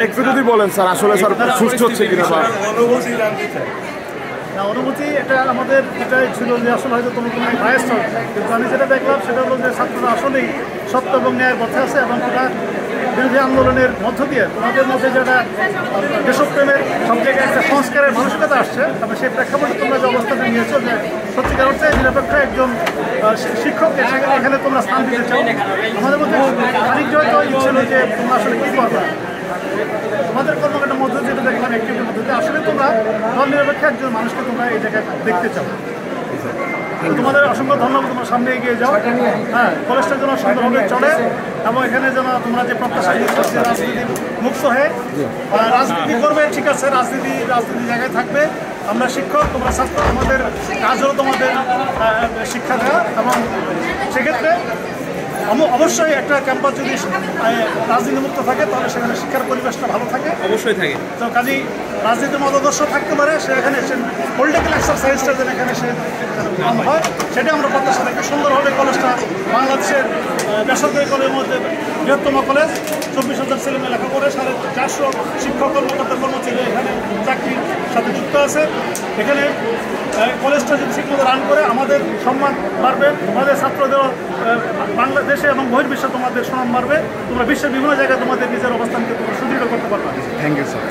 একটু যদি বলেন স্যার, আসলে স্যার সুস্থ হচ্ছে কিনা অনুভূতি জানতে চাই। না, অনুভূতি এটা আমাদের এটাই ছিল যে আসলে হয়তো কোনো কোনো ভাইস চলে, কিন্তু আমি যেটা দেখলাম সেটা হলো যে ছাত্ররা আসলেই সত্য এবং ন্যায়ের পথে আছে এবং তারা বিরোধী আন্দোলনের মধ্য দিয়ে তোমাদের মধ্যে যেটা দেশপ্রেমের সব জায়গায় একটা সংস্কারের মানসিকতা আসছে, তবে সেই প্রেক্ষাপটে তোমরা যে অবস্থাটা নিয়েছো যে সত্যিকার অর্থে নিরপেক্ষ একজন শিক্ষককে এখানে তোমরা স্থান দিতে চাও। আমাদের মধ্যে খানিক হয়তো ছিল যে তোমরা আসলে কী করবে, তোমাদের কর্মকাণ্ডের মধ্যে যেটা দেখলাম অ্যাক্টিভিটির মধ্যে আসলে তোমরা দল নিরপেক্ষ একজন মানুষকে তোমরা এই জায়গায় দেখতে চাও। তোমাদের অসংখ্য ধন্যবাদ, তোমরা সামনে এগিয়ে যাও। হ্যাঁ, কলেজটা যেন সুন্দরভাবে চলে এবং এখানে যেন তোমরা যে প্রত্যাশা করছে রাজনীতি মুক্ত হয়ে রাজনীতি করবে, ঠিক আছে, রাজনীতি জায়গায় থাকবে। আমরা শিক্ষক, তোমরা ছাত্র, আমাদের কাজ হলো তোমাদের শিক্ষা দেওয়া এবং সেক্ষেত্রে অবশ্যই একটা ক্যাম্পাস যদি রাজনীতি মুক্ত থাকে তাহলে সেখানে শিক্ষার পরিবেশটা ভালো থাকে, অবশ্যই থাকে। তো কাজেই রাজনীতির মতাদর্শ থাকতে পারে, সেখানে পলিটিক্যাল এক্সারসাইজটা যেন এখানে সে হয় সেটা আমরা প্রত্যাশা রাখি। সুন্দরভাবে কলেজটা বাংলাদেশের বেসরকারি কলেজের মধ্যে বৃহত্তম কলেজ, 24,000 ছেলেমেয়ে লেখা করে 450 শিক্ষক কর্মকর্তা কর্মচারী এখানে চাকরির সাথে যুক্ত আছে। এখানে কলেজটা যদি ঠিকমতো রান করে আমাদের সম্মান বাড়বে, আমাদের ছাত্রদেরও বাংলাদেশে এবং বহির্বিশ্বে তোমাদের সুনাম বাড়বে, তোমরা বিশ্বের বিভিন্ন জায়গায় তোমাদের নিজের অবস্থানকে তোমরা সুদৃঢ় করতে পারবে। Thank you sir.